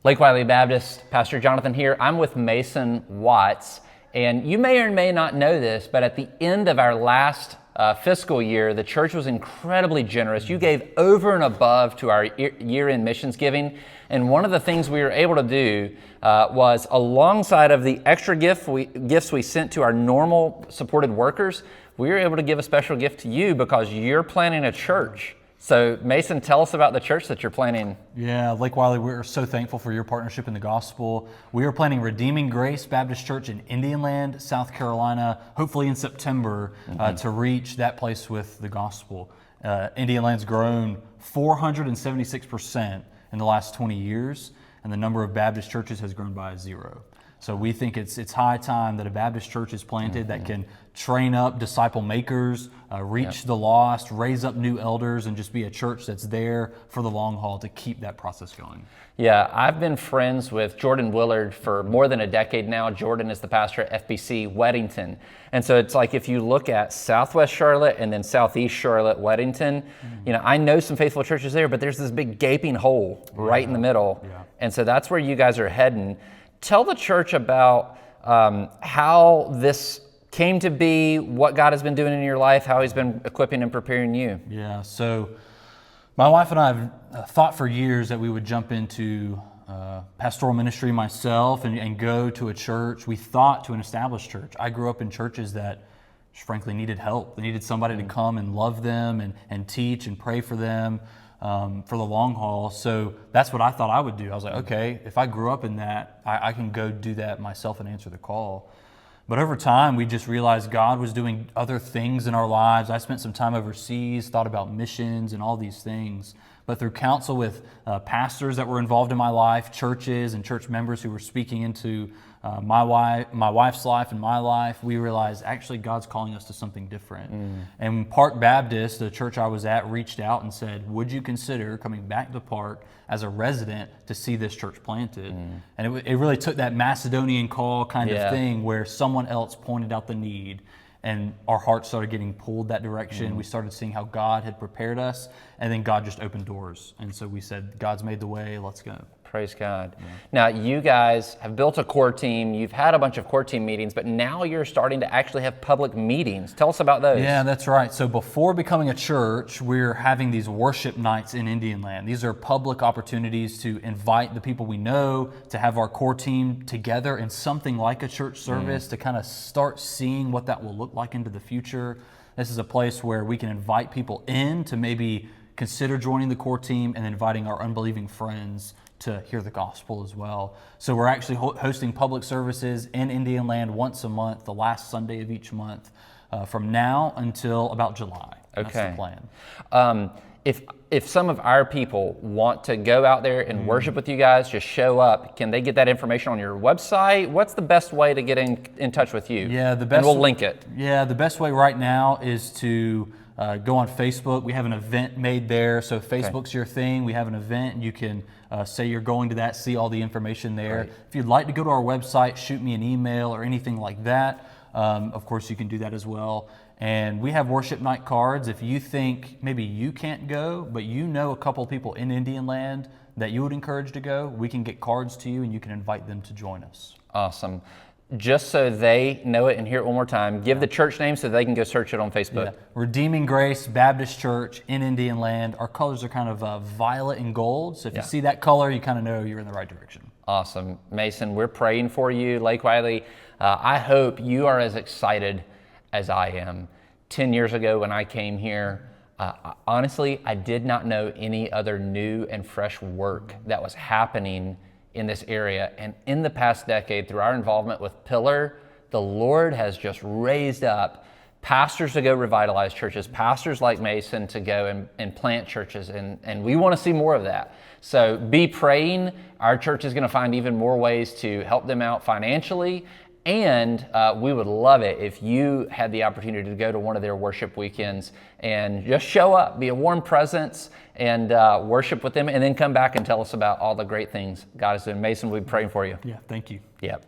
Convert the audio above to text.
Lake Wiley Baptist, Pastor Jonathan here. I'm with Mason Watts, and you may or may not know this, but at the end of our last fiscal year, the church was incredibly generous. You gave over and above to our year-end missions giving, and one of the things we were able to do was, alongside of the extra gifts we sent to our normal supported workers, we were able to give a special gift to you because you're planning a church. So Mason, tell us about the church that you're planning. Yeah, Lake Wiley, we're so thankful for your partnership in the gospel. We are planning Redeeming Grace Baptist Church in Indianland, South Carolina, hopefully in September, to reach that place with the gospel. Indianland's grown 476% in the last 20 years, and the number of Baptist churches has grown by 0. So we think it's high time that a Baptist church is planted that can train up disciple makers, reach the lost, raise up new elders, and just be a church that's there for the long haul to keep that process going. Yeah, I've been friends with Jordan Willard for more than a decade now. Jordan is the pastor at FBC Weddington. And so it's like if you look at Southwest Charlotte and then Southeast Charlotte, Weddington, I know some faithful churches there, but there's this big gaping hole right in the middle. Yeah. And so that's where you guys are heading. Tell the church about how this came to be, what God has been doing in your life, how He's been equipping and preparing you. Yeah, so my wife and I have thought for years that we would jump into pastoral ministry myself and go to a church. We thought to an established church. I grew up in churches that just frankly needed help. They needed somebody to come and love them and teach and pray for them. For the long haul. So that's what I thought I would do. I was like, okay, if I grew up in that, I can go do that myself and answer the call. But over time, we just realized God was doing other things in our lives. I spent some time overseas, thought about missions and all these things. But through counsel with pastors that were involved in my life, churches and church members who were speaking into my wife's life and my life, we realized actually God's calling us to something different. And Park Baptist, the church I was at, reached out and said, would you consider coming back to Park as a resident to see this church planted? And it really took that Macedonian call kind of thing where someone else pointed out the need. And our hearts started getting pulled that direction. We started seeing how God had prepared us, and then God just opened doors. And so we said, God's made the way, let's go. Praise God. Yeah. Now, you guys have built a core team. You've had a bunch of core team meetings, but now you're starting to actually have public meetings. Tell us about those. Yeah, that's right. So before becoming a church, we're having these worship nights in Indianland. These are public opportunities to invite the people we know, to have our core team together in something like a church service, to kind of start seeing what that will look like into the future. This is a place where we can invite people in to maybe consider joining the core team and inviting our unbelieving friends to hear the gospel as well. So we're actually hosting public services in Indianland once a month, the last Sunday of each month, from now until about July. Okay. That's the plan. If some of our people want to go out there and worship with you guys, just show up, can they get that information on your website? What's the best way to get in touch with you? Yeah, the best. And we'll link it. Yeah, the best way right now is to go on Facebook. We have an event made there, so if Facebook's your thing, we have an event, and you can say you're going to that, see all the information there. Right. If you'd like to go to our website, shoot me an email or anything like that. Of course, you can do that as well. And we have worship night cards. If you think maybe you can't go, but you know a couple people in Indianland that you would encourage to go, we can get cards to you and you can invite them to join us. Awesome. Just so they know it and hear it one more time, give the church name so they can go search it on Facebook. Yeah. Redeeming Grace Baptist Church in Indianland. Our colors are kind of violet and gold. So if you see that color, you kind of know you're in the right direction. Awesome. Mason, we're praying for you. Lake Wiley, I hope you are as excited as I am. 10 years ago when I came here, honestly, I did not know any other new and fresh work that was happening in this area. And in the past decade, through our involvement with Pillar, the Lord has just raised up pastors to go revitalize churches, pastors like Mason to go and plant churches, and we want to see more of that. So be praying. Our church is going to find even more ways to help them out financially, and we would love it if you had the opportunity to go to one of their worship weekends and just show up, be a warm presence, and worship with them, and then come back and tell us about all the great things God is doing. Mason, we'll be praying for you. Yeah, thank you. Yep.